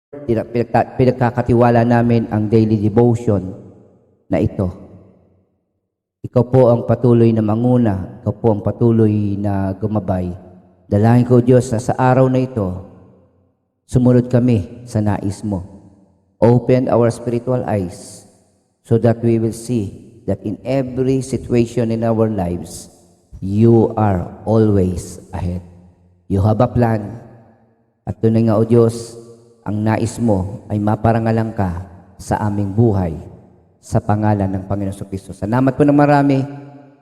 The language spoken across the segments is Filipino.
pinagkakatiwala namin ang daily devotion na ito. Ikaw po ang patuloy na manguna, ikaw po ang patuloy na gumabay. Dalangin ko, Diyos, na sa araw na ito, sumunod kami sa nais mo. Open our spiritual eyes so that we will see that in every situation in our lives, you are always ahead. You have a plan. At tunay nga, O Diyos, ang nais mo ay maparangalan ka sa aming buhay sa pangalan ng Panginoon Kristo. Salamat po ng marami.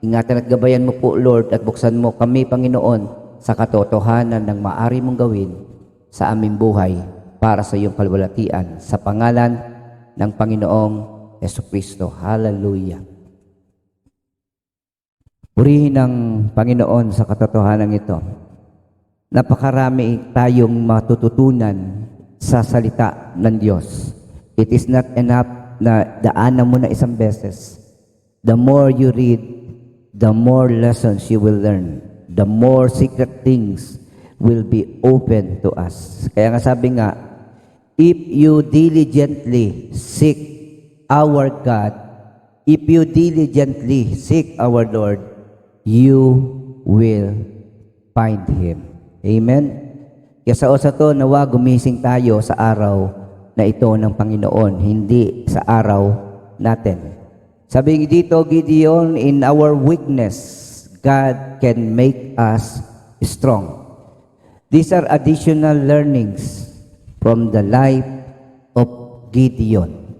Ingatan at gabayan mo po, Lord, at buksan mo kami, Panginoon, sa katotohanan ng maaari mong gawin sa aming buhay para sa iyong kalwalatian. Sa pangalan ng Panginoong Jesucristo. Hallelujah. Purihin ng Panginoon sa katotohanan ito. Napakarami tayong matututunan sa salita ng Diyos. It is not enough na daanan mo na isang beses. The more you read, the more lessons you will learn. The more secret things will be open to us. Kaya nga sabi nga, if you diligently seek our God, if you diligently seek our Lord, you will find Him. Amen? Kaya sa to, nawa gumising tayo sa araw na ito ng Panginoon, hindi sa araw natin. Sabi dito, Gideon, in our weakness, God can make us strong. These are additional learnings from the life of Gideon.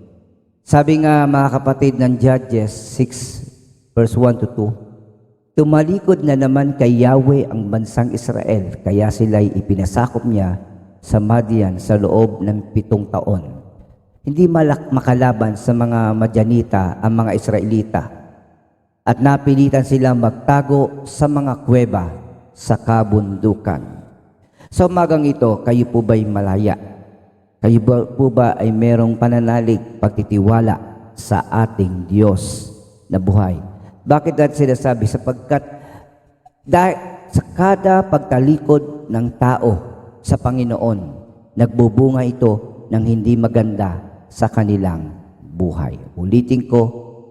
Sabi nga mga kapatid ng Judges 6 verse 1 to 2, tumalikod na naman kay Yahweh ang bansang Israel, kaya sila'y ipinasakop niya sa Madian sa loob ng 7 taon. Hindi makalaban sa mga Madyanita ang mga Israelita, at napilitan silang magtago sa mga kuweba sa kabundukan. Sa umagang ito, kayo po ba'y malaya? Kayo po ba ay merong pananalig, pagtitiwala sa ating Diyos na buhay? Bakit natin sinasabi? Sapagkat sa kada pagtalikod ng tao sa Panginoon, nagbubunga ito ng hindi maganda sa kanilang buhay. Ulitin ko,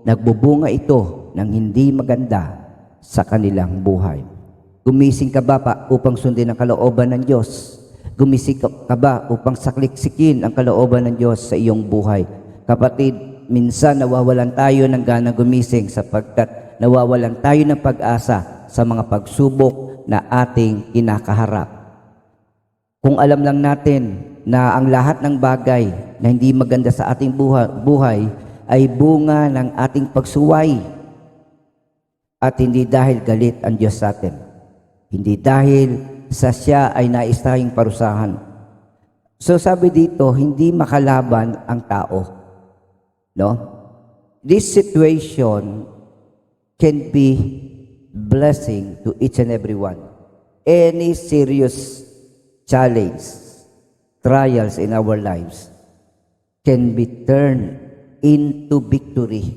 nagbubunga ito ng hindi maganda sa kanilang buhay. Gumising ka ba upang sundin ang kalooban ng Diyos? Gumising ka ba upang sakliksikin ang kalooban ng Diyos sa iyong buhay? Kapatid, minsan nawawalan tayo ng gana gumising sapagkat nawawalan tayo ng pag-asa sa mga pagsubok na ating kinakaharap. Kung alam lang natin na ang lahat ng bagay na hindi maganda sa ating buhay ay bunga ng ating pagsuway, at hindi dahil galit ang Diyos sa atin, hindi dahil sa siya ay nais tayong parusahan. So sabi dito, hindi makalaban ang tao. No? This situation can be blessing to each and every one. Any serious challenge, trials in our lives can be turned into victory.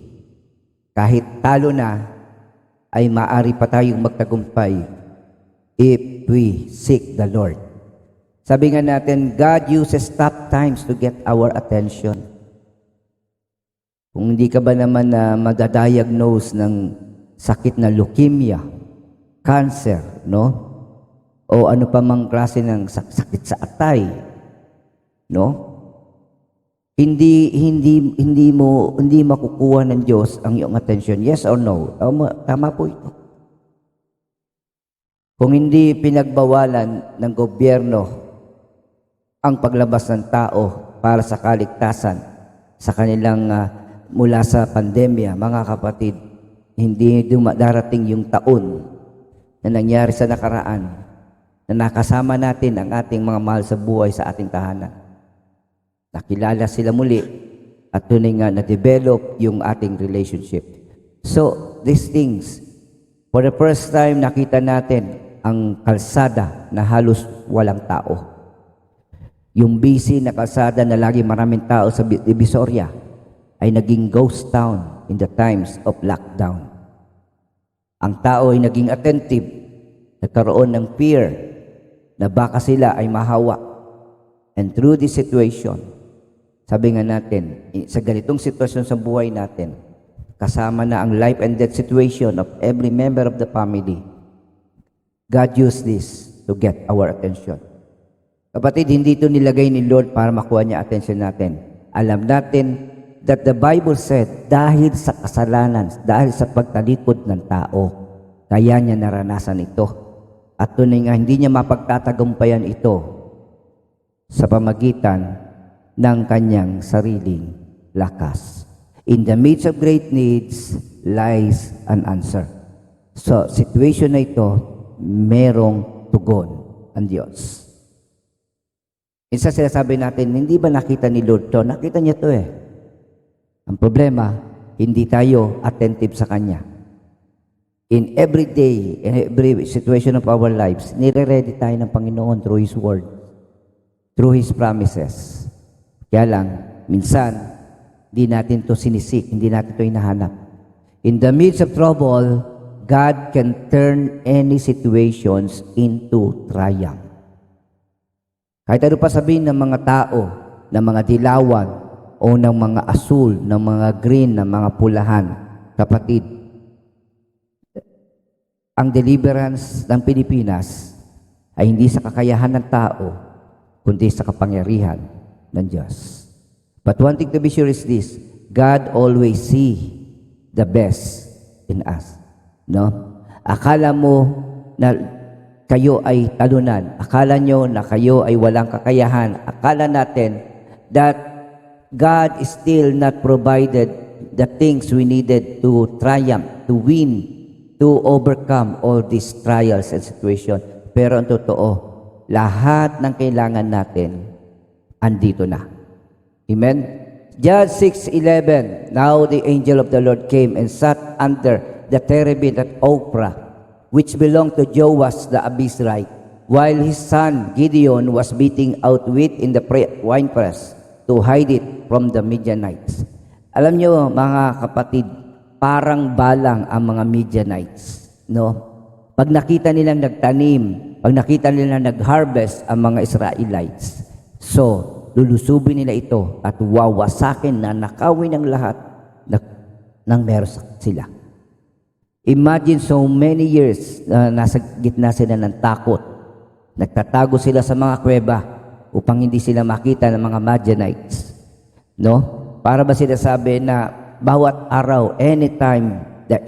Kahit talo na, ay maaari pa tayong magtagumpay if we seek the Lord. Sabi nga natin, God uses tough times to get our attention. Kung hindi ka ba naman na madadiagnose ng sakit na leukemia, cancer, no? O ano pa mang klase ng sakit sa atay, no? Hindi makukuha ng Diyos ang iyong attention. Yes or no? Tama po ito. Kung hindi pinagbawalan ng gobyerno ang paglabas ng tao para sa kaligtasan sa kanilang mula sa pandemya, mga kapatid, hindi darating yung taon na nangyari sa nakaraan na nakasama natin ang ating mga mahal sa buhay sa ating tahanan. Nakilala sila muli at tunay nga na-develop yung ating relationship. So, these things, for the first time nakita natin ang kalsada na halos walang tao. Yung busy na kalsada na lagi maraming tao sa Divisoria ay naging ghost town in the times of lockdown. Ang tao ay naging attentive, nagkaroon ng fear na baka sila ay mahawa. And through this situation, sabi nga natin, sa ganitong sitwasyon sa buhay natin, kasama na ang life and death situation of every member of the family, God used this to get our attention. Kapatid, hindi ito nilagay ni Lord para makuha niya attention natin. Alam natin that the Bible said, dahil sa kasalanan, dahil sa pagtalikod ng tao, kaya niya naranasan ito. At tunay nga, hindi niya mapagtatagumpayan ito sa pamagitan ng kanyang sariling lakas. In the midst of great needs lies an answer. So, situation na ito, merong tugon ang Diyos. Isa sinasabi natin, hindi ba nakita ni Lord to? Nakita niya to eh. Ang problema, hindi tayo attentive sa Kanya. In every day, in every situation of our lives, nire-ready tayo ng Panginoon through His Word, through His promises. Kaya lang, minsan, hindi natin to sinisik, hindi natin to hinahanap. In the midst of trouble, God can turn any situations into triumph. Kahit ano pa sabihin ng mga tao, ng mga dilawan, o ng mga asul, ng mga green, ng mga pulahan, kapatid, ang deliverance ng Pilipinas ay hindi sa kakayahan ng tao, kundi sa kapangyarihan ng Diyos. But one thing to be sure is this, God always see the best in us. No? Akala mo na kayo ay talunan. Akala nyo na kayo ay walang kakayahan. Akala natin that God is still not provided the things we needed to triumph, to win, to overcome all these trials and situations. Pero ang totoo, lahat ng kailangan natin, andito na. Amen? John 6:11, now the angel of the Lord came and sat under the terebinth at Ophrah, which belonged to Joash the Abiezrite, while his son Gideon was beating out wheat in the winepress to hide it from the Midianites. Alam nyo, mga kapatid, parang balang ang mga Midianites. No? Pag nakita nilang nagtanim, pag nakita nilang nag-harvest ang mga Israelites, so, lulusubin nila ito at wawasakin na nakawin ng lahat ng meron sila. Imagine so many years nasa gitna sila ng takot. Nagtatago sila sa mga kuweba upang hindi sila makita ng mga Midianites. No? Para ba sila sabi na bawat araw, anytime, the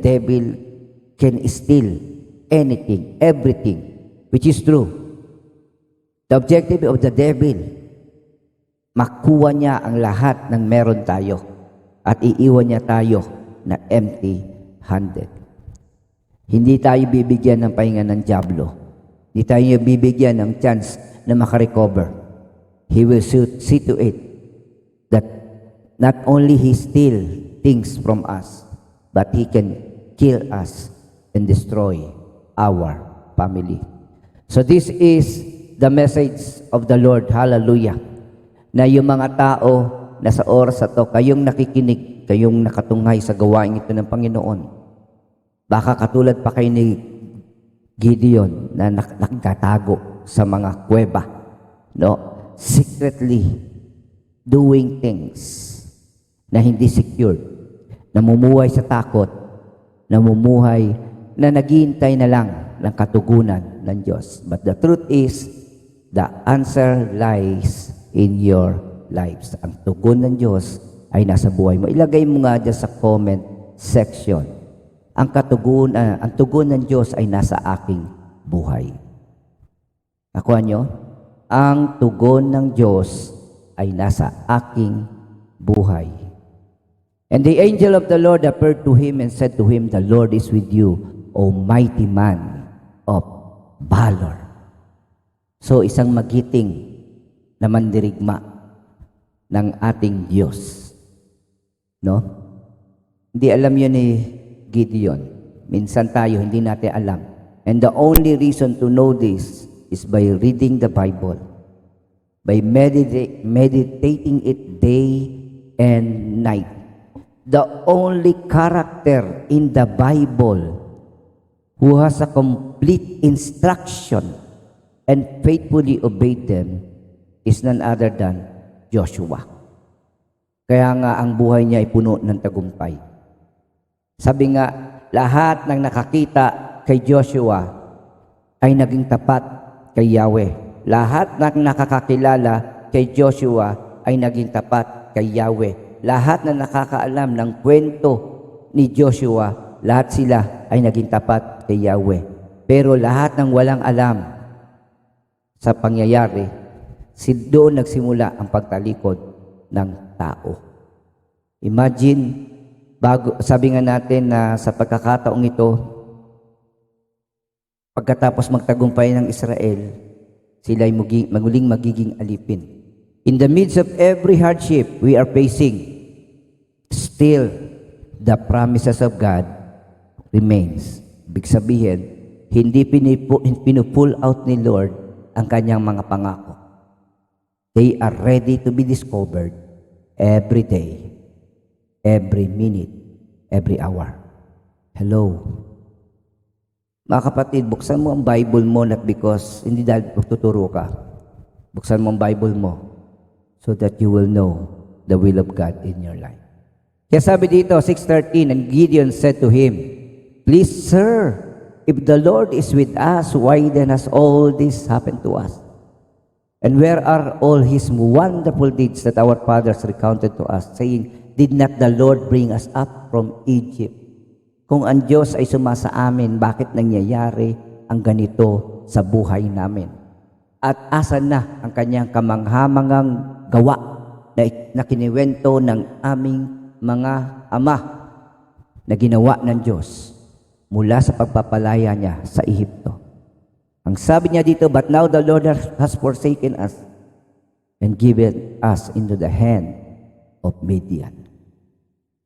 devil can steal anything, everything, which is true. The objective of the devil, makuha niya ang lahat ng meron tayo at iiwan niya tayo na empty-handed. Hindi tayo bibigyan ng pahinga ng dyablo. Hindi tayo bibigyan ng chance na makarecover. He will see to it that not only he steal things from us, but he can kill us and destroy our family. So this is the message of the Lord. Hallelujah. Na yung mga tao na sa oras na to, kayong nakikinig, kayong nakatunghay sa gawain ito ng Panginoon. Baka katulad pa kayo ni Gideon na nakatago sa mga kuweba. No? Secretly doing things na hindi secure. Namumuhay sa takot. Namumuhay na naghihintay na lang ng katugunan ng Diyos. But the truth is, the answer lies in your lives. Ang tugon ng Diyos ay nasa buhay mo. Ilagay mo nga dyan sa comment section. Ang tugon ng Diyos ay nasa aking buhay. Nakuha nyo? Ang tugon ng Diyos ay nasa aking buhay. And the angel of the Lord appeared to him and said to him, the Lord is with you, O mighty man of valor. So, isang magiting na mandirigma ng ating Diyos. No? Hindi alam yun ni Gideon. Minsan tayo, hindi natin alam. And the only reason to know this is by reading the Bible. By meditating it day and night. The only character in the Bible who has a complete instruction and faithfully obeyed them is none other than Joshua. Kaya nga ang buhay niya ay puno ng tagumpay. Sabi nga, lahat ng nakakita kay Joshua ay naging tapat kay Yahweh. Lahat ng nakakakilala kay Joshua ay naging tapat kay Yahweh. Lahat na nakakaalam ng kwento ni Joshua, lahat sila ay naging tapat kay Yahweh. Pero lahat ng walang alam sa pangyayari, doon nagsimula ang pagtalikod ng tao. Imagine, sabi nga natin na sa pagkakataong ito, pagkatapos magtagumpay ng Israel, sila ay muling magiging alipin. In the midst of every hardship we are facing, still the promises of God remains. Ibig sabihin, hindi pinupull out ni Lord ang kanyang mga pangako. They are ready to be discovered every day, every minute, every hour. Hello. Mga kapatid, buksan mo ang Bible mo not because hindi dahil tuturo ka. Buksan mo ang Bible mo so that you will know the will of God in your life. Kaya sabi dito, 6:13, and Gideon said to him, "Please, sir, if the Lord is with us, why then has all this happened to us? And where are all his wonderful deeds that our fathers recounted to us, saying, did not the Lord bring us up from Egypt?" Kung ang Diyos ay sumasa amin, bakit nangyayari ang ganito sa buhay namin? At asan na ang kanyang kamanghamangang gawa na kiniwento ng aming mga ama na ginawa ng Diyos mula sa pagpapalaya niya sa Ehipto? Ang sabi niya dito, "But now the Lord has forsaken us and given us into the hand of Midian."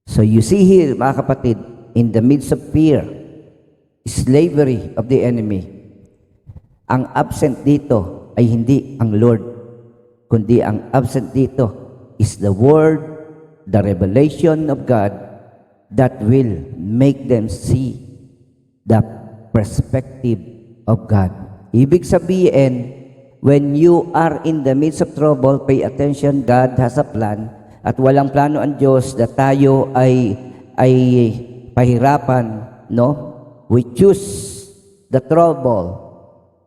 So you see here, mga kapatid, in the midst of fear, slavery of the enemy, ang absent dito ay hindi ang Lord, kundi ang absent dito is the Word, the revelation of God that will make them see the perspective of God. Ibig sabihin, when you are in the midst of trouble, pay attention, God has a plan, at walang plano ang Diyos na tayo ay pahirapan, no? We choose the trouble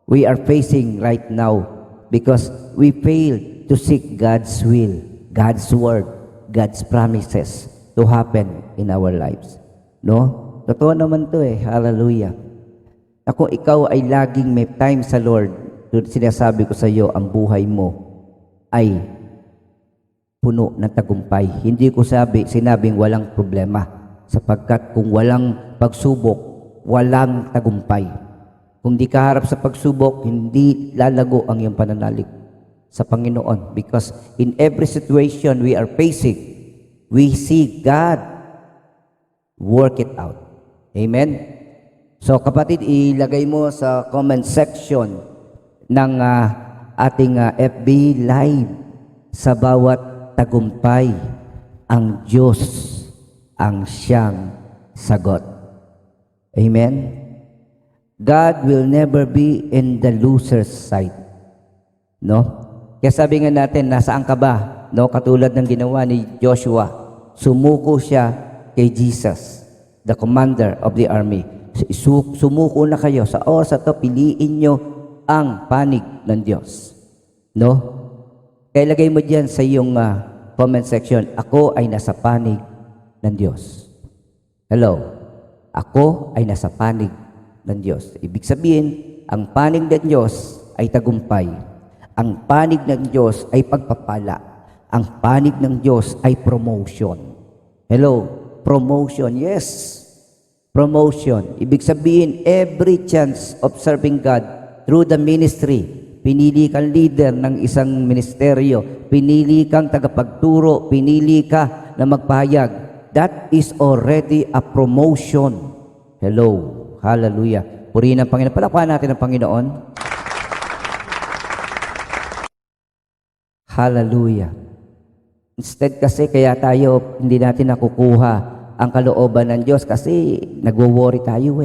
we are facing right now because we fail to seek God's will, God's word, God's promises to happen in our lives. No? Totoo naman to Hallelujah. Kung ikaw ay laging may time sa Lord, sinasabi ko sa iyo, ang buhay mo ay puno ng tagumpay. Hindi ko sinabing walang problema. Sapagkat kung walang pagsubok, walang tagumpay. Kung di ka harap sa pagsubok, hindi lalago ang iyong pananalig sa Panginoon. Because in every situation we are facing, we see God work it out. Amen? So kapatid, ilagay mo sa comment section ng ating FB Live, sa bawat tagumpay, ang Diyos ang siyang sagot. Amen? God will never be in the loser's side. No? Kaya sabi nga natin, nasaan ka ba? No? Katulad ng ginawa ni Joshua, sumuko siya kay Jesus, the commander of the army. Sumuko na kayo. Sa oras ito, piliin nyo ang panig ng Diyos. No? Kaya lagay mo dyan sa iyong comment section, ako ay nasa panig ng Diyos. Hello? Ako ay nasa panig ng Diyos. Ibig sabihin, ang panig ng Diyos ay tagumpay. Ang panig ng Diyos ay pagpapala. Ang panig ng Diyos ay promotion. Hello? Promotion, yes. Promotion. Ibig sabihin, every chance of serving God through the ministry, pinili kang leader ng isang ministeryo, pinili kang tagapagturo, pinili ka na magpahayag, that is already a promotion. Hello. Hallelujah. Purihin ang Panginoon. Palakpakan natin ang Panginoon. Hallelujah. Instead kasi kaya tayo hindi natin nakukuha ang kalooban ng Diyos kasi nagwo-worry tayo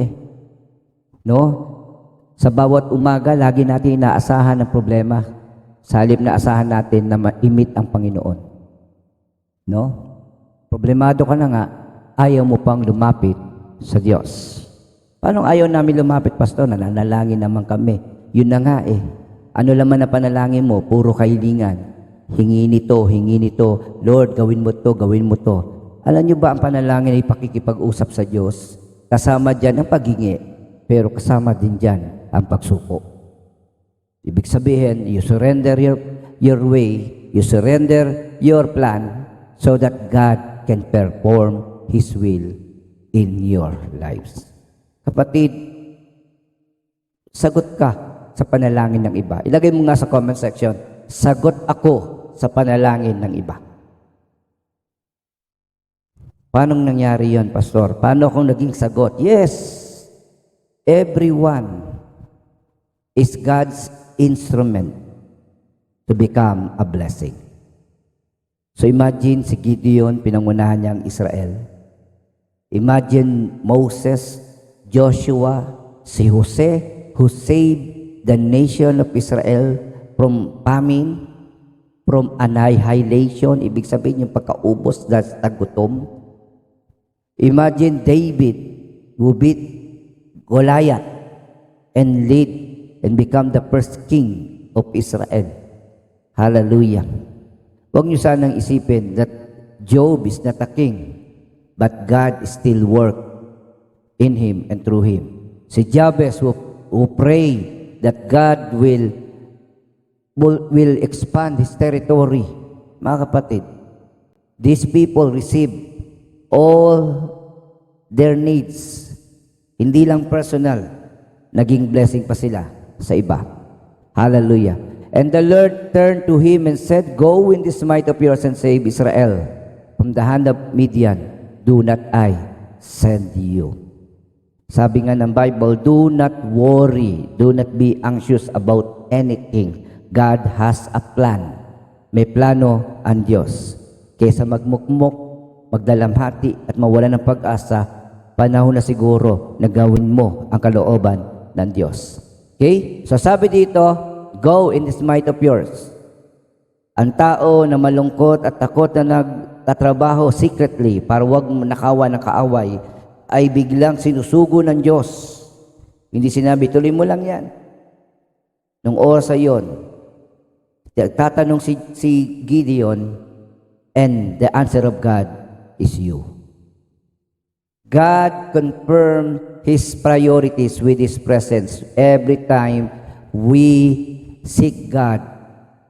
No? Sa bawat umaga, lagi natin inaasahan ang problema. Sa halip na asahan natin na ma-imit ang Panginoon. No? Problemado ka na nga, ayaw mo pang lumapit sa Diyos. Paano ayaw namin lumapit, Pastor? Nananalangin naman kami. Yun na nga eh. Ano laman na panalangin mo? Puro kahilingan. Hingi nito. Lord, gawin mo to, gawin mo to. Alam nyo ba ang panalangin ay pakikipag-usap sa Diyos? Kasama dyan ang paghingi, pero kasama din dyan ang pagsuko. Ibig sabihin, you surrender your way, you surrender your plan, so that God can perform His will in your lives. Kapatid, sagot ka sa panalangin ng iba. Ilagay mo nga sa comment section, sagot ako sa panalangin ng iba. Paano nangyari yon, Pastor? Paano akong naging sagot? Yes, everyone is God's instrument to become a blessing. So imagine si Gideon, pinangunahan niya ang Israel. Imagine Moses, Joshua, si Jose, who saved the nation of Israel from famine, from annihilation, ibig sabihin yung pagkaubos dahil sa tagutom. Imagine David, who beat Goliath and lead and become the first king of Israel. Hallelujah. Huwag niyo sanang isipin that Job is not a king, but God still work in him and through him. Si Jabez who prayed that God will expand his territory. Mga kapatid, these people receive all their needs. Hindi lang personal, naging blessing pa sila sa iba. Hallelujah. And the Lord turned to him and said, Go in this might of yours and save Israel from the hand of Midian. Do not I send you. Sabi nga ng Bible, do not worry, do not be anxious about anything. God has a plan. May plano ang Diyos. Kaysa magmukmok, magdalamhati at mawalan ng pag-asa, panahon na siguro na gawin mo ang kalooban ng Diyos. Okay? So sabi dito, go in this might of yours. Ang tao na malungkot at takot na nagtatrabaho secretly para wag nakawa ng kaaway, ay biglang sinusugo ng Diyos. Hindi sinabi, tuloy mo lang yan. Nung oras ay yun, tatanong si Gideon, and the answer of God is you. God confirmed His priorities with His presence. Every time we seek God,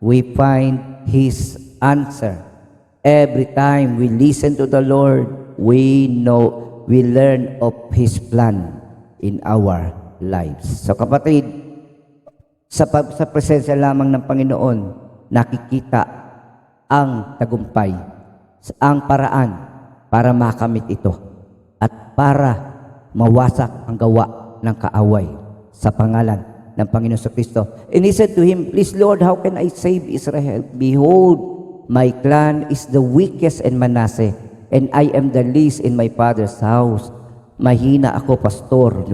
we find His answer. Every time we listen to the Lord, we learn of His plan in our lives. So kapatid, sa presensya lamang ng Panginoon, nakikita ang tagumpay, ang paraan para makamit ito at para mawasak ang gawa ng kaaway sa pangalan ng Panginoon Kristo. And he said to him, Please Lord, how can I save Israel? Behold, my clan is the weakest in Manasseh, and I am the least in my father's house. Mahina ako, pastor.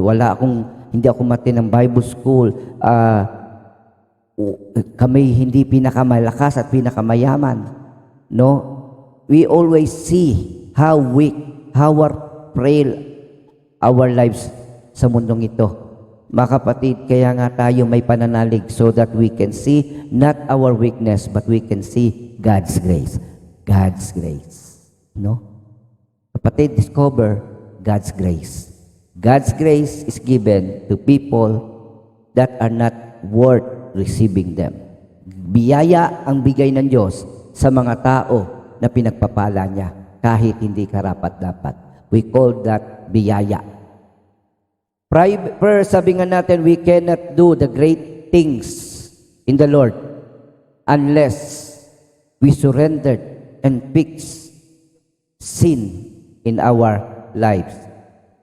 Hindi ako mati ng Bible school. Kami hindi pinakamalakas at pinakamayaman. No? We always see how weak, how frail our lives sa mundong ito. Mga kapatid, kaya nga tayo may pananalig so that we can see not our weakness, but we can see God's grace. God's grace. No? Kapatid, discover God's grace. God's grace is given to people that are not worth receiving them. Biyaya ang bigay ng Diyos sa mga tao na pinagpapala niya kahit hindi karapat-dapat. We call that biyaya. First, sabi nga natin, we cannot do the great things in the Lord unless we surrendered and fix sin in our lives.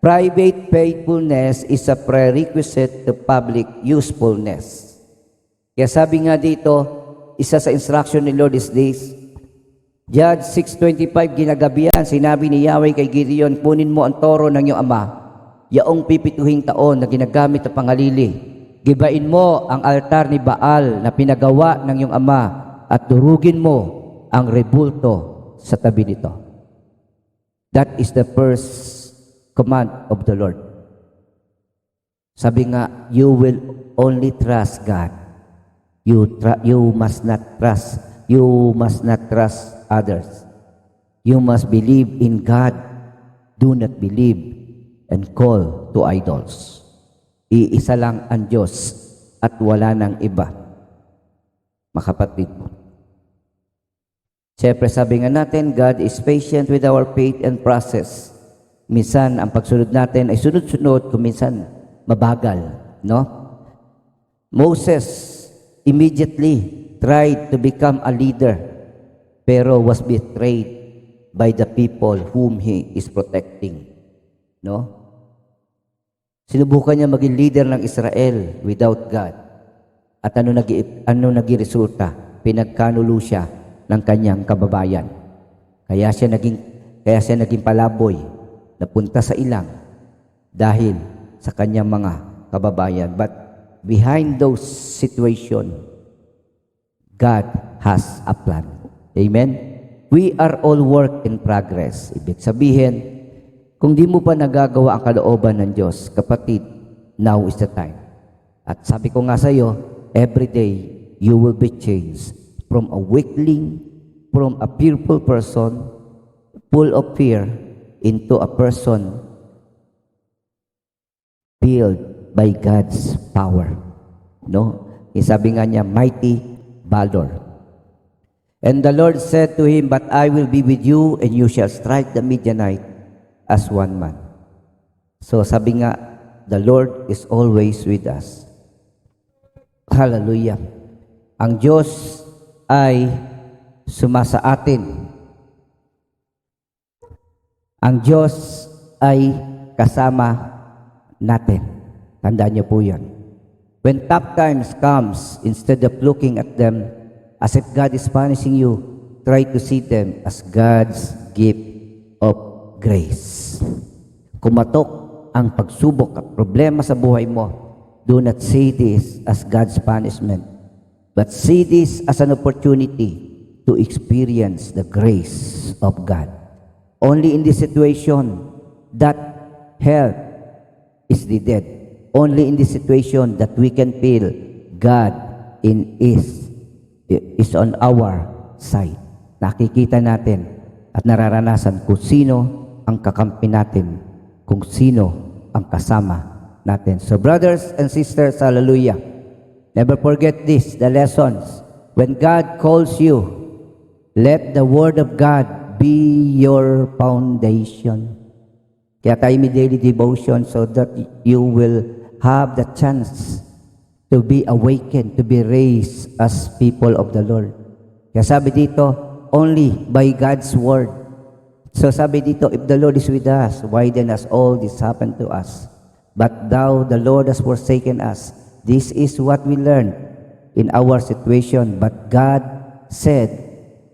Private faithfulness is a prerequisite to public usefulness. Kaya sabi nga dito, isa sa instruction ni Lord is this, Judge 6:25, ginagabihan, sinabi ni Yahweh kay Gideon, kunin mo ang toro ng iyong ama, yaong pipituhing taon na ginagamit na pangalili, Gibain mo ang altar ni Baal na pinagawa ng iyong ama at durugin mo ang rebulto sa tabi nito. That is the first command of the Lord. Sabi nga, you will only trust God. You must not trust. You must not trust others. You must believe in God. Do not believe and call to idols. Iisa lang ang Diyos at wala nang iba. Makapatid mo. Siyempre sabi nga natin, God is patient with our faith and process. Minsan, ang pagsunod natin ay sunod-sunod, kuminsan mabagal, no? Moses immediately tried to become a leader, pero was betrayed by the people whom he is protecting, no? Sinubukan niya maging leader ng Israel without God. At ano naging resulta? Pinagkanulo siya ng kanyang kababayan. Kaya siya naging palaboy, napunta sa ilang dahil sa kanyang mga kababayan. But behind those situation, God has a plan. Amen? We are all work in progress. Ibig sabihin, kung di mo pa nagagawa ang kalooban ng Diyos, kapatid, now is the time. At sabi ko nga sa iyo, every day, you will be changed from a weakling, from a fearful person, full of fear, into a person filled by God's power. No? Sabi nga niya, mighty valor. And the Lord said to him, but I will be with you, and you shall strike the Midianite as one man. So sabi nga, the Lord is always with us. Hallelujah. Ang Diyos ay sumasa atin. Ang Diyos ay kasama natin. Tandaan niyo po yan. When tough times comes, instead of looking at them as if God is punishing you, try to see them as God's gift of grace. Kumatok ang pagsubok at problema sa buhay mo, do not see this as God's punishment, but see this as an opportunity to experience the grace of God. Only in this situation that help is needed. Only in this situation that we can feel God is on our side. Nakikita natin at nararanasan kung sino ang kakampi natin, kung sino ang kasama natin. So brothers and sisters, hallelujah. Never forget this, the lessons. When God calls you, let the Word of God be your foundation. Kaya tayo may daily devotion so that you will have the chance to be awakened, to be raised as people of the Lord. Kaya sabi dito, only by God's Word. So sabi dito, if the Lord is with us, why then has all this happened to us? But thou, the Lord, has forsaken us. This is what we learned in our situation. But God said,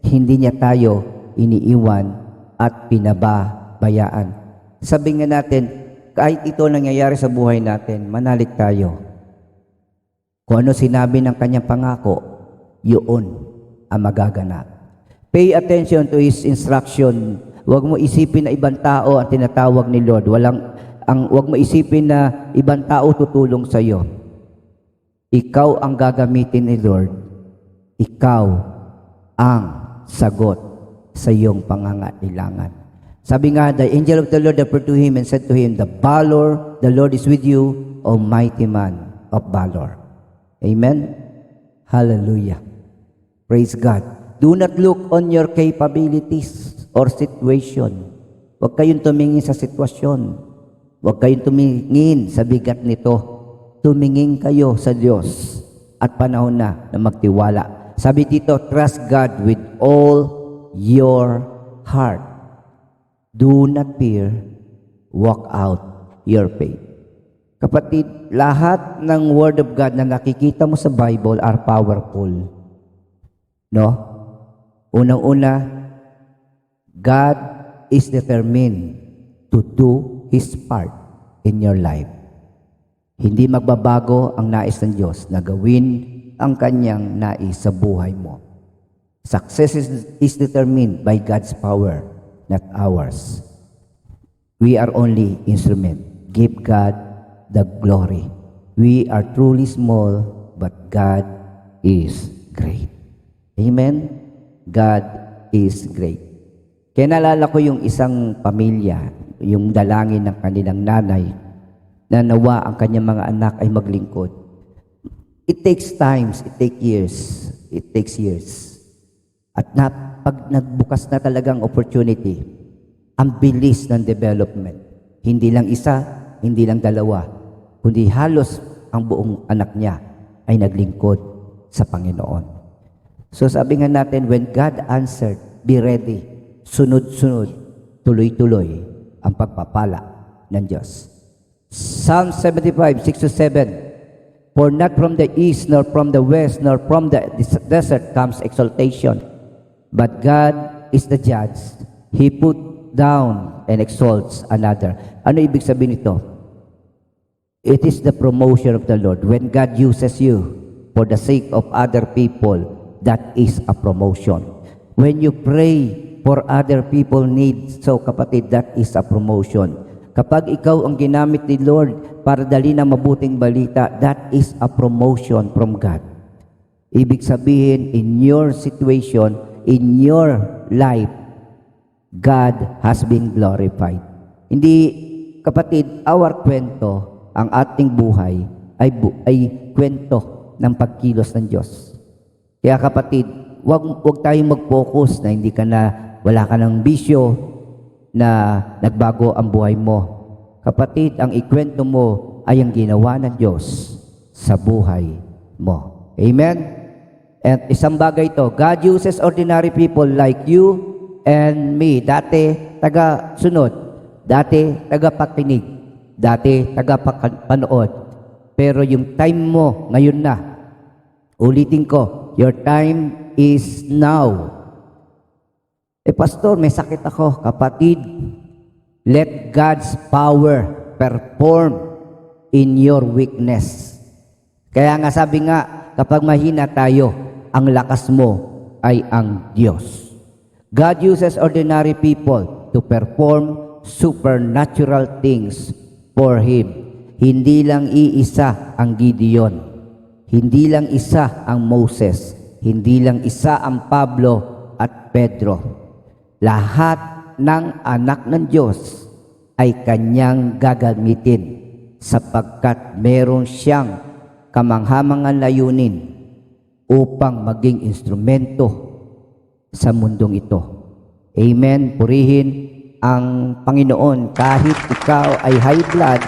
hindi niya tayo iniiwan at pinababayaan. Sabi nga natin, kahit ito nangyayari sa buhay natin, manalig tayo. Kung ano sinabi ng kanyang pangako, yun ang magaganap. Pay attention to His instruction. Huwag mo isipin na ibang tao ang tinatawag ni Lord. Huwag mo isipin na ibang tao tutulong sa iyo. Ikaw ang gagamitin ni Lord. Ikaw ang sagot sa iyong pangangailangan. Sabi nga, the angel of the Lord appeared to him and said to him, the valor, the Lord is with you, O mighty man of valor. Amen? Hallelujah. Praise God. Do not look on your capabilities or situation. Huwag kayong tumingin sa sitwasyon. Huwag kayong tumingin sa bigat nito. Tumingin kayo sa Diyos at panahon na magtiwala. Sabi dito, trust God with all your heart. Do not fear. Walk out your faith. Kapatid, lahat ng Word of God na nakikita mo sa Bible are powerful. No? Unang-una, God is determined to do His part in your life. Hindi magbabago ang nais ng Diyos na gawin ang kanyang nais sa buhay mo. Success is determined by God's power, not ours. We are only instrument. Give God the glory. We are truly small, but God is great. Amen? God is great. Kaya naalala ko yung isang pamilya, yung dalangin ng kanilang nanay, na nawa ang kanyang mga anak ay maglingkod. It takes times, it takes years. At pag nagbukas na talagang opportunity, ang bilis ng development. Hindi lang isa, hindi lang dalawa, kundi halos ang buong anak niya ay naglingkod sa Panginoon. So sabi nga natin, when God answered, be ready. Sunod-sunod, tuloy-tuloy ang pagpapala ng Diyos. Psalm 75, 6-7. For not from the east, nor from the west, nor from the desert comes exaltation. But God is the judge. He put down and exalts another. Ano ibig sabihin nito? It is the promotion of the Lord. When God uses you for the sake of other people, that is a promotion. When you pray for other people needs, so kapatid, that is a promotion. Kapag ikaw ang ginamit ni Lord para dali ng mabuting balita, that is a promotion from God. Ibig sabihin, in your situation, in your life, God has been glorified. Hindi, kapatid, our kwento, ang ating buhay, ay kwento ng pagkilos ng Diyos. Kaya kapatid, wag tayong mag-focus na hindi ka na, wala ka ng bisyo, na nagbago ang buhay mo. Kapatid, ang ikwento mo ay ang ginawa ng Diyos sa buhay mo. Amen? At isang bagay ito, God uses ordinary people like you and me. Dati, taga-sunod. Dati, taga-pakinig. Dati, taga-panood. Pero yung time mo, ngayon na. Ulitin ko, your time is now. Pastor, may sakit ako. Kapatid, let God's power perform in your weakness. Kaya nga sabi nga, kapag mahina tayo, ang lakas mo ay ang Diyos. God uses ordinary people to perform supernatural things for Him. Hindi lang iisa ang Gideon. Hindi lang isa ang Moses. Hindi lang isa ang Pablo at Pedro. Lahat ng anak ng Diyos ay kanyang gagamitin sapagkat meron siyang kamanghamangan layunin upang maging instrumento sa mundong ito. Amen. Purihin ang Panginoon. Kahit ikaw ay high blood,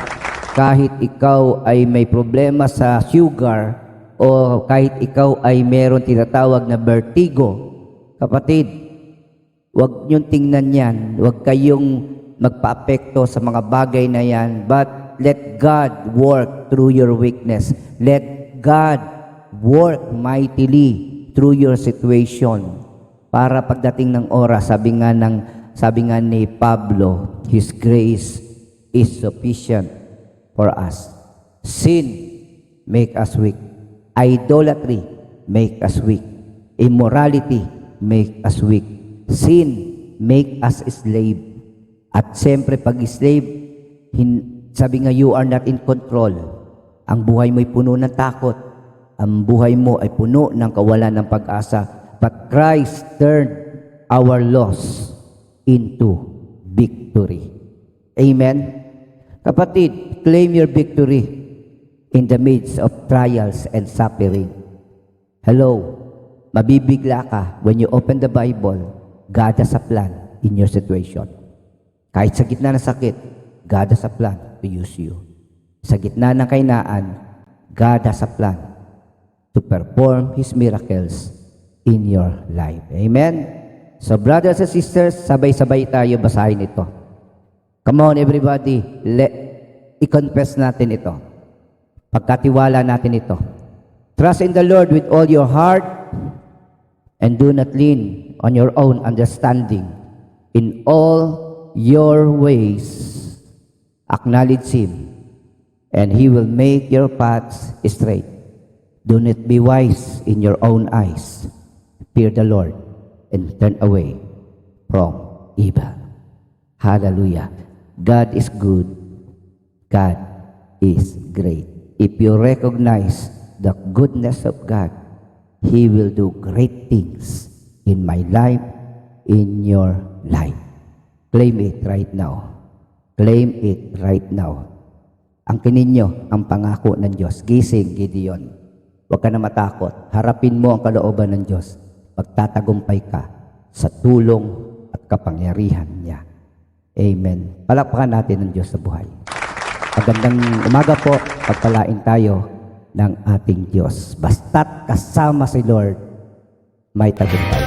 kahit ikaw ay may problema sa sugar, o kahit ikaw ay meron tinatawag na vertigo, kapatid, huwag niyong tingnan yan. Huwag kayong magpa-apekto sa mga bagay na yan. But let God work through your weakness. Let God work mightily through your situation. Para pagdating ng oras, sabi nga ni Pablo, His grace is sufficient for us. Sin make us weak. Idolatry make us weak. Immorality make us weak. Sin make us slave. At siyempre pag slave, sabi nga you are not in control. Ang buhay mo ay puno ng takot. Ang buhay mo ay puno ng kawalan ng pag-asa. But Christ turned our loss into victory. Amen? Kapatid, claim your victory in the midst of trials and suffering. Hello, mabibigla ka when you open the Bible. God has a plan in your situation. Kahit sa gitna ng sakit, God has a plan to use you. Sa gitna ng kahinaan, God has a plan to perform His miracles in your life. Amen? So brothers and sisters, sabay-sabay tayo basahin ito. Come on everybody, i-confess natin ito. Pagkatiwala natin ito. Trust in the Lord with all your heart and do not lean on your own understanding. In all your ways, acknowledge Him, and He will make your paths straight. Do not be wise in your own eyes. Fear the Lord and turn away from evil. Hallelujah. God is good. God is great. If you recognize the goodness of God, He will do great things in my life, in your life. Claim it right now. Claim it right now. Angkinin nyo ang pangako ng Diyos. Gising, Gideon. Huwag ka na matakot. Harapin mo ang kalooban ng Diyos. Magtatagumpay ka sa tulong at kapangyarihan niya. Amen. Palakpakan natin ang Diyos sa buhay. Magandang umaga po. Pagpalain tayo ng ating Diyos. Basta't kasama si Lord, may tagumpay.